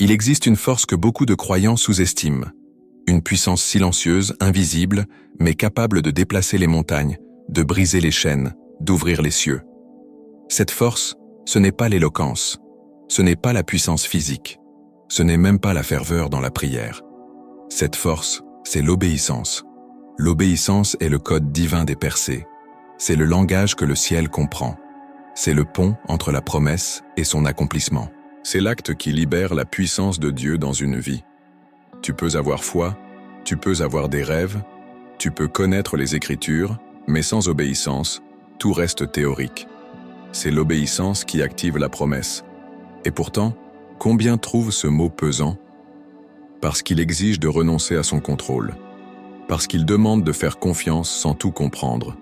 Il existe une force que beaucoup de croyants sous-estiment. Une puissance silencieuse, invisible, mais capable de déplacer les montagnes, de briser les chaînes, d'ouvrir les cieux. Cette force, ce n'est pas l'éloquence, ce n'est pas la puissance physique, ce n'est même pas la ferveur dans la prière. Cette force, c'est l'obéissance. L'obéissance est le code divin des percées. C'est le langage que le ciel comprend. C'est le pont entre la promesse et son accomplissement. C'est l'acte qui libère la puissance de Dieu dans une vie. Tu peux avoir foi, tu peux avoir des rêves, tu peux connaître les Écritures, mais sans obéissance, tout reste théorique. C'est l'obéissance qui active la promesse. Et pourtant, combien trouvent ce mot pesant? Parce qu'il exige de renoncer à son contrôle. Parce qu'il demande de faire confiance sans tout comprendre.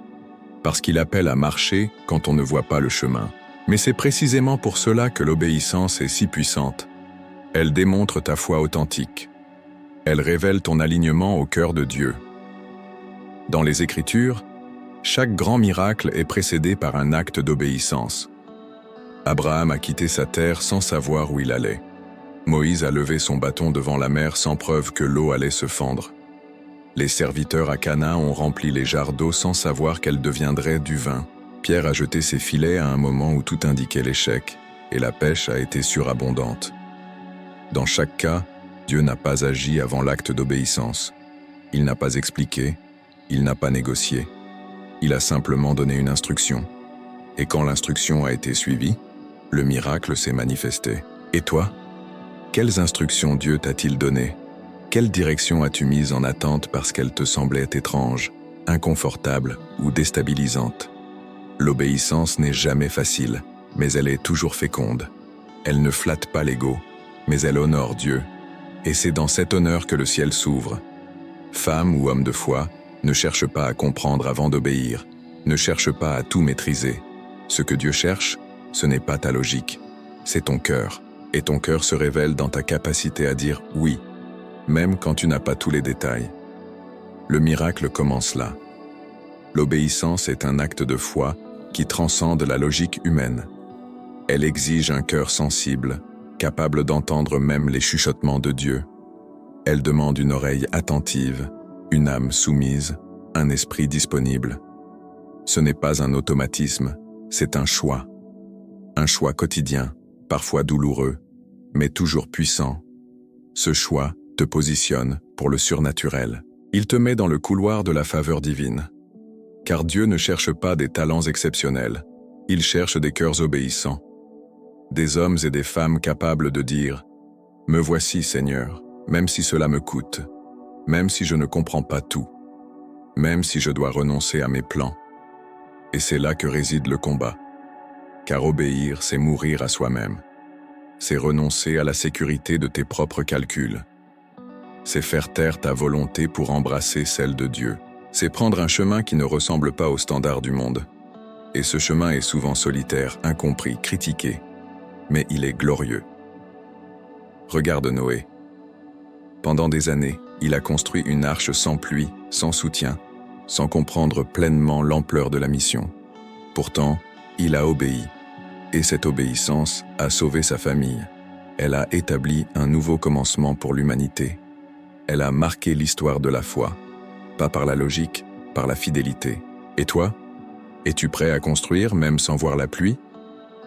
Parce qu'il appelle à marcher quand on ne voit pas le chemin. Mais c'est précisément pour cela que l'obéissance est si puissante. Elle démontre ta foi authentique. Elle révèle ton alignement au cœur de Dieu. Dans les Écritures, chaque grand miracle est précédé par un acte d'obéissance. Abraham a quitté sa terre sans savoir où il allait. Moïse a levé son bâton devant la mer sans preuve que l'eau allait se fendre. Les serviteurs à Canaan ont rempli les jarres d'eau sans savoir qu'elle deviendrait du vin. Pierre a jeté ses filets à un moment où tout indiquait l'échec, et la pêche a été surabondante. Dans chaque cas, Dieu n'a pas agi avant l'acte d'obéissance. Il n'a pas expliqué, il n'a pas négocié. Il a simplement donné une instruction. Et quand l'instruction a été suivie, le miracle s'est manifesté. Et toi? Quelles instructions Dieu t'a-t-il données? Quelle direction as-tu mise en attente parce qu'elle te semblait étrange, inconfortable ou déstabilisante? L'obéissance n'est jamais facile, mais elle est toujours féconde. Elle ne flatte pas l'ego, mais elle honore Dieu. Et c'est dans cet honneur que le ciel s'ouvre. Femme ou homme de foi, ne cherche pas à comprendre avant d'obéir, ne cherche pas à tout maîtriser. Ce que Dieu cherche, ce n'est pas ta logique, c'est ton cœur. Et ton cœur se révèle dans ta capacité à dire « oui », même quand tu n'as pas tous les détails. Le miracle commence là. L'obéissance est un acte de foi qui transcende la logique humaine. Elle exige un cœur sensible, capable d'entendre même les chuchotements de Dieu. Elle demande une oreille attentive, une âme soumise, un esprit disponible. Ce n'est pas un automatisme, c'est un choix quotidien, parfois douloureux, mais toujours puissant. Ce choix te positionne pour le surnaturel. Il te met dans le couloir de la faveur divine. Car Dieu ne cherche pas des talents exceptionnels, il cherche des cœurs obéissants. Des hommes et des femmes capables de dire « Me voici, Seigneur, même si cela me coûte, même si je ne comprends pas tout, même si je dois renoncer à mes plans. » Et c'est là que réside le combat. Car obéir, c'est mourir à soi-même. C'est renoncer à la sécurité de tes propres calculs. C'est faire taire ta volonté pour embrasser celle de Dieu. C'est prendre un chemin qui ne ressemble pas aux standards du monde. Et ce chemin est souvent solitaire, incompris, critiqué. Mais il est glorieux. Regarde Noé. Pendant des années, il a construit une arche sans pluie, sans soutien, sans comprendre pleinement l'ampleur de la mission. Pourtant, il a obéi. Et cette obéissance a sauvé sa famille. Elle a établi un nouveau commencement pour l'humanité. Elle a marqué l'histoire de la foi. Pas par la logique, par la fidélité. Et toi? Es-tu prêt à construire même sans voir la pluie?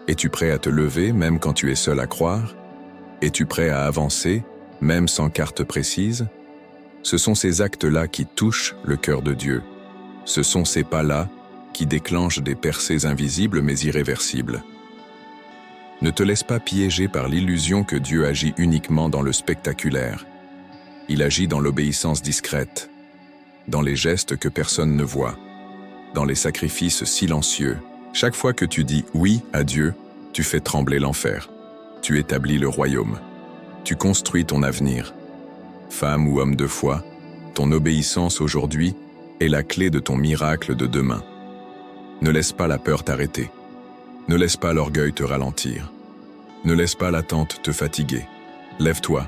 Es-tu prêt à te lever même quand tu es seul à croire? Es-tu prêt à avancer même sans carte précise? Ce sont ces actes-là qui touchent le cœur de Dieu. Ce sont ces pas-là qui déclenchent des percées invisibles mais irréversibles. Ne te laisse pas piéger par l'illusion que Dieu agit uniquement dans le spectaculaire. Il agit dans l'obéissance discrète, dans les gestes que personne ne voit, dans les sacrifices silencieux. Chaque fois que tu dis oui à Dieu, tu fais trembler l'enfer. Tu établis le royaume. Tu construis ton avenir. Femme ou homme de foi, ton obéissance aujourd'hui est la clé de ton miracle de demain. Ne laisse pas la peur t'arrêter. Ne laisse pas l'orgueil te ralentir. Ne laisse pas l'attente te fatiguer. Lève-toi.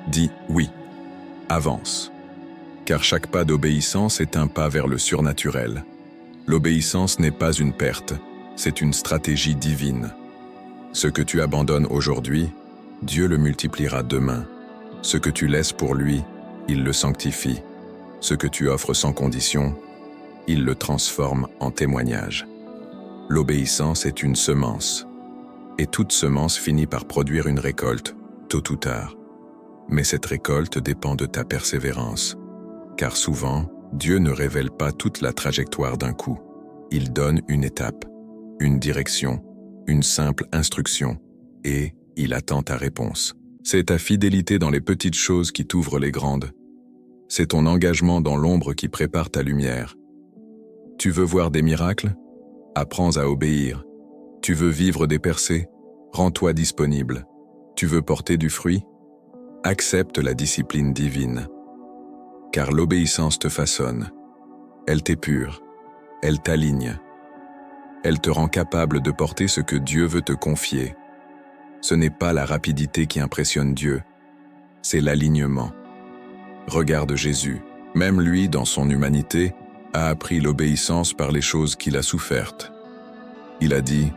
Dis oui. Avance. Car chaque pas d'obéissance est un pas vers le surnaturel. L'obéissance n'est pas une perte, c'est une stratégie divine. Ce que tu abandonnes aujourd'hui, Dieu le multipliera demain. Ce que tu laisses pour lui, il le sanctifie. Ce que tu offres sans condition, il le transforme en témoignage. L'obéissance est une semence. Et toute semence finit par produire une récolte, tôt ou tard. Mais cette récolte dépend de ta persévérance. Car souvent, Dieu ne révèle pas toute la trajectoire d'un coup. Il donne une étape, une direction, une simple instruction, et il attend ta réponse. C'est ta fidélité dans les petites choses qui t'ouvrent les grandes. C'est ton engagement dans l'ombre qui prépare ta lumière. Tu veux voir des miracles? Apprends à obéir. Tu veux vivre des percées? Rends-toi disponible. Tu veux porter du fruit? Accepte la discipline divine. Car l'obéissance te façonne. Elle t'épure. Elle t'aligne. Elle te rend capable de porter ce que Dieu veut te confier. Ce n'est pas la rapidité qui impressionne Dieu, c'est l'alignement. Regarde Jésus, même lui, dans son humanité, a appris l'obéissance par les choses qu'il a souffertes. Il a dit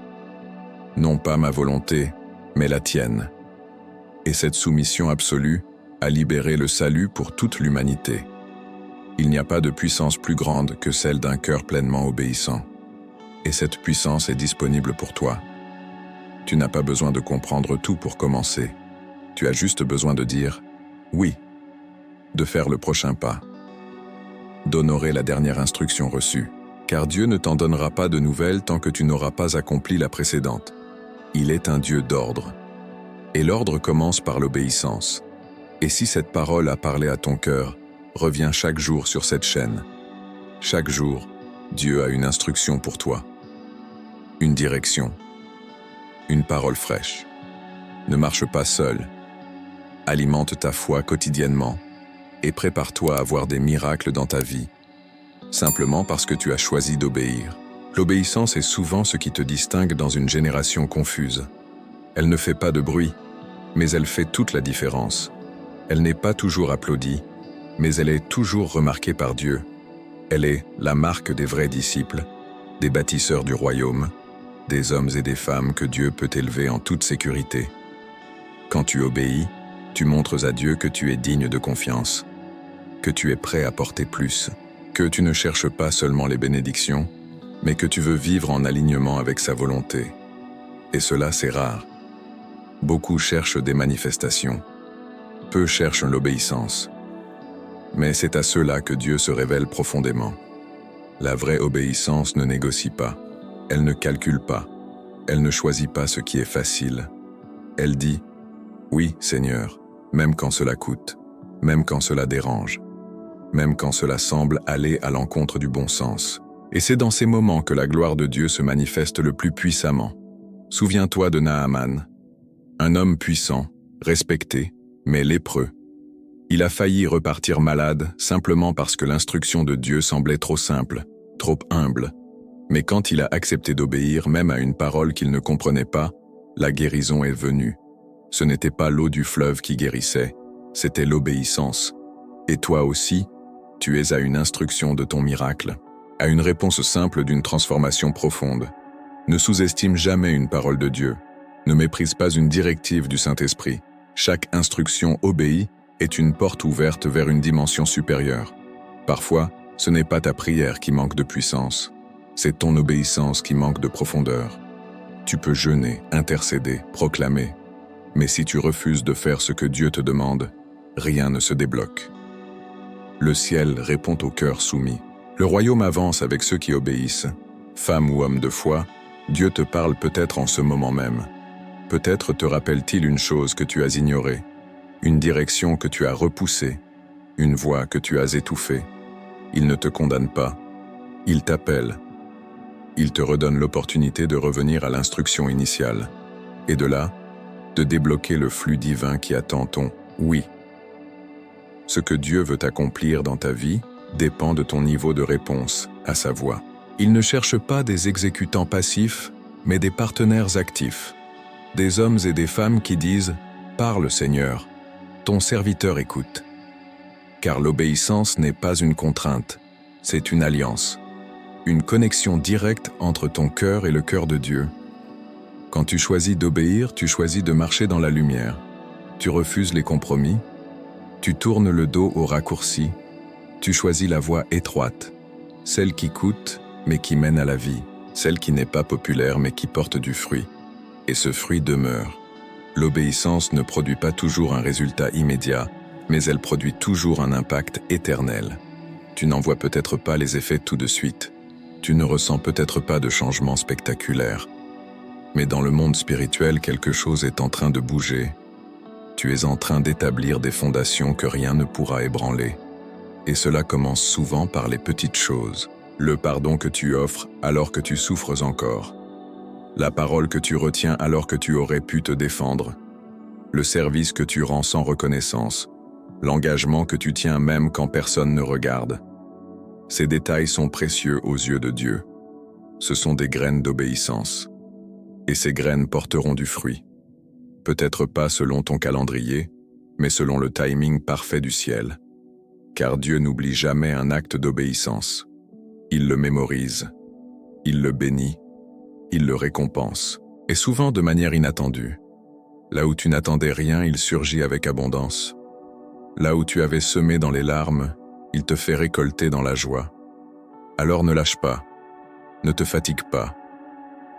« Non pas ma volonté, mais la tienne ». Et cette soumission absolue a libéré le salut pour toute l'humanité. Il n'y a pas de puissance plus grande que celle d'un cœur pleinement obéissant. Et cette puissance est disponible pour toi. Tu n'as pas besoin de comprendre tout pour commencer. Tu as juste besoin de dire « oui », de faire le prochain pas, d'honorer la dernière instruction reçue, car Dieu ne t'en donnera pas de nouvelles tant que tu n'auras pas accompli la précédente. Il est un Dieu d'ordre. Et l'ordre commence par l'obéissance. Et si cette parole a parlé à ton cœur, reviens chaque jour sur cette chaîne. Chaque jour, Dieu a une instruction pour toi, une direction, une parole fraîche. Ne marche pas seul. Alimente ta foi quotidiennement et prépare-toi à voir des miracles dans ta vie, simplement parce que tu as choisi d'obéir. L'obéissance est souvent ce qui te distingue dans une génération confuse. Elle ne fait pas de bruit, mais elle fait toute la différence. Elle n'est pas toujours applaudie, mais elle est toujours remarquée par Dieu. Elle est la marque des vrais disciples, des bâtisseurs du royaume, des hommes et des femmes que Dieu peut élever en toute sécurité. Quand tu obéis, tu montres à Dieu que tu es digne de confiance, que tu es prêt à porter plus, que tu ne cherches pas seulement les bénédictions, mais que tu veux vivre en alignement avec sa volonté. Et cela, c'est rare. Beaucoup cherchent des manifestations. Peu cherchent l'obéissance. Mais c'est à ceux-là que Dieu se révèle profondément. La vraie obéissance ne négocie pas. Elle ne calcule pas. Elle ne choisit pas ce qui est facile. Elle dit « Oui, Seigneur », même quand cela coûte, même quand cela dérange, même quand cela semble aller à l'encontre du bon sens. Et c'est dans ces moments que la gloire de Dieu se manifeste le plus puissamment. Souviens-toi de Naaman, un homme puissant, respecté, mais lépreux. Il a failli repartir malade simplement parce que l'instruction de Dieu semblait trop simple, trop humble. Mais quand il a accepté d'obéir même à une parole qu'il ne comprenait pas, la guérison est venue. Ce n'était pas l'eau du fleuve qui guérissait, c'était l'obéissance. Et toi aussi, tu es à une instruction de ton miracle, à une réponse simple d'une transformation profonde. Ne sous-estime jamais une parole de Dieu. Ne méprise pas une directive du Saint-Esprit. Chaque instruction obéie est une porte ouverte vers une dimension supérieure. Parfois, ce n'est pas ta prière qui manque de puissance, c'est ton obéissance qui manque de profondeur. Tu peux jeûner, intercéder, proclamer, mais si tu refuses de faire ce que Dieu te demande, rien ne se débloque. Le ciel répond au cœur soumis. Le royaume avance avec ceux qui obéissent. Femme ou homme de foi, Dieu te parle peut-être en ce moment même. Peut-être te rappelle-t-il une chose que tu as ignorée, une direction que tu as repoussée, une voix que tu as étouffée. Il ne te condamne pas. Il t'appelle. Il te redonne l'opportunité de revenir à l'instruction initiale. Et de là, de débloquer le flux divin qui attend ton « oui ». Ce que Dieu veut accomplir dans ta vie dépend de ton niveau de réponse à sa voix. Il ne cherche pas des exécutants passifs, mais des partenaires actifs. Des hommes et des femmes qui disent « Parle Seigneur, ton serviteur écoute ». Car l'obéissance n'est pas une contrainte, c'est une alliance. Une connexion directe entre ton cœur et le cœur de Dieu. Quand tu choisis d'obéir, tu choisis de marcher dans la lumière. Tu refuses les compromis, tu tournes le dos aux raccourcis, tu choisis la voie étroite, celle qui coûte mais qui mène à la vie, celle qui n'est pas populaire mais qui porte du fruit. Et ce fruit demeure. L'obéissance ne produit pas toujours un résultat immédiat, mais elle produit toujours un impact éternel. Tu n'en vois peut-être pas les effets tout de suite, tu ne ressens peut-être pas de changement spectaculaire. Mais dans le monde spirituel, quelque chose est en train de bouger. Tu es en train d'établir des fondations que rien ne pourra ébranler. Et cela commence souvent par les petites choses. Le pardon que tu offres alors que tu souffres encore. La parole que tu retiens alors que tu aurais pu te défendre. Le service que tu rends sans reconnaissance. L'engagement que tu tiens même quand personne ne regarde. Ces détails sont précieux aux yeux de Dieu. Ce sont des graines d'obéissance. Et ces graines porteront du fruit. Peut-être pas selon ton calendrier, mais selon le timing parfait du ciel. Car Dieu n'oublie jamais un acte d'obéissance. Il le mémorise, il le bénit, il le récompense, et souvent de manière inattendue. Là où tu n'attendais rien, il surgit avec abondance. Là où tu avais semé dans les larmes, il te fait récolter dans la joie. Alors ne lâche pas, ne te fatigue pas,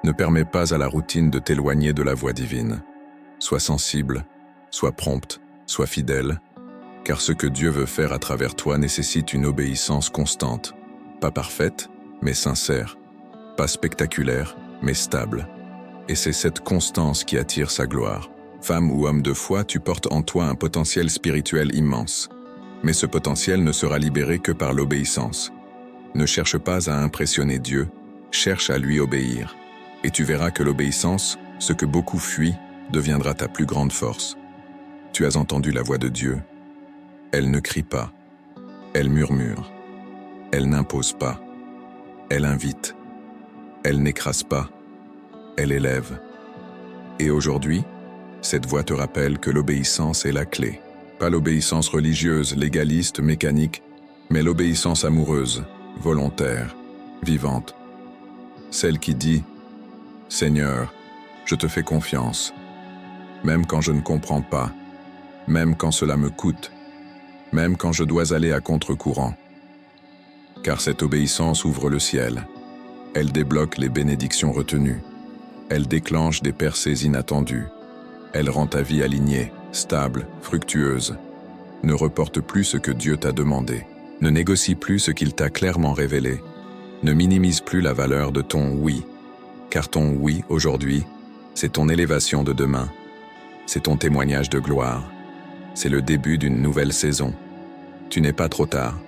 ne permets pas à la routine de t'éloigner de la voie divine. Sois sensible, sois prompte, sois fidèle, car ce que Dieu veut faire à travers toi nécessite une obéissance constante. Pas parfaite, mais sincère. Pas spectaculaire, mais stable. Et c'est cette constance qui attire sa gloire. Femme ou homme de foi, tu portes en toi un potentiel spirituel immense. Mais ce potentiel ne sera libéré que par l'obéissance. Ne cherche pas à impressionner Dieu, cherche à lui obéir. Et tu verras que l'obéissance, ce que beaucoup fuient, deviendra ta plus grande force. Tu as entendu la voix de Dieu. Elle ne crie pas, elle murmure. Elle n'impose pas, elle invite, elle n'écrase pas, elle élève. Et aujourd'hui, cette voix te rappelle que l'obéissance est la clé. Pas l'obéissance religieuse, légaliste, mécanique, mais l'obéissance amoureuse, volontaire, vivante. Celle qui dit « Seigneur, je te fais confiance, même quand je ne comprends pas, même quand cela me coûte, même quand je dois aller à contre-courant. » Car cette obéissance ouvre le ciel. Elle débloque les bénédictions retenues. Elle déclenche des percées inattendues. Elle rend ta vie alignée, stable, fructueuse. Ne reporte plus ce que Dieu t'a demandé. Ne négocie plus ce qu'il t'a clairement révélé. Ne minimise plus la valeur de ton oui. Car ton oui aujourd'hui, c'est ton élévation de demain. C'est ton témoignage de gloire. C'est le début d'une nouvelle saison. Tu n'es pas trop tard.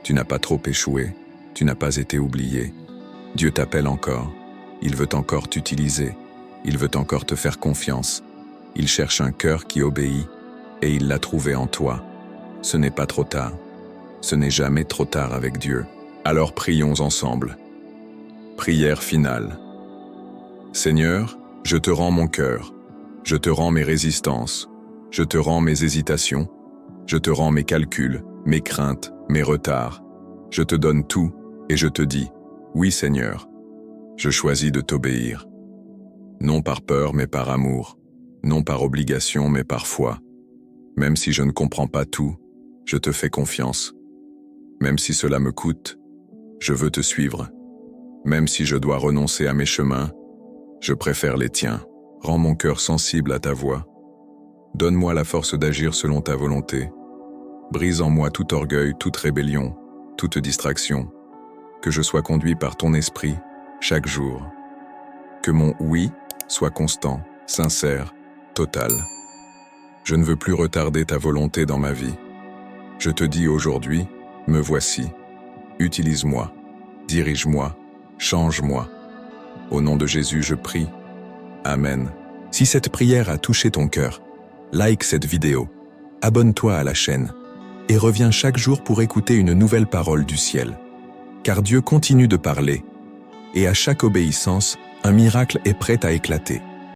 Tu n'as pas trop échoué, tu n'as pas été oublié. Dieu t'appelle encore, il veut encore t'utiliser, il veut encore te faire confiance. Il cherche un cœur qui obéit, et il l'a trouvé en toi. Ce n'est pas trop tard, ce n'est jamais trop tard avec Dieu. Alors prions ensemble. Prière finale. Seigneur, je te rends mon cœur, je te rends mes résistances, je te rends mes hésitations, je te rends mes calculs, mes craintes, mes retards. Je te donne tout et je te dis, oui Seigneur, je choisis de t'obéir. Non par peur mais par amour, non par obligation mais par foi. Même si je ne comprends pas tout, je te fais confiance. Même si cela me coûte, je veux te suivre. Même si je dois renoncer à mes chemins, je préfère les tiens. Rends mon cœur sensible à ta voix. Donne-moi la force d'agir selon ta volonté. Brise en moi tout orgueil, toute rébellion, toute distraction. Que je sois conduit par ton esprit chaque jour. Que mon oui soit constant, sincère, total. Je ne veux plus retarder ta volonté dans ma vie. Je te dis aujourd'hui, me voici. Utilise-moi, dirige-moi, change-moi. Au nom de Jésus, je prie. Amen. Si cette prière a touché ton cœur, like cette vidéo, abonne-toi à la chaîne et reviens chaque jour pour écouter une nouvelle parole du ciel. Car Dieu continue de parler, et à chaque obéissance, un miracle est prêt à éclater.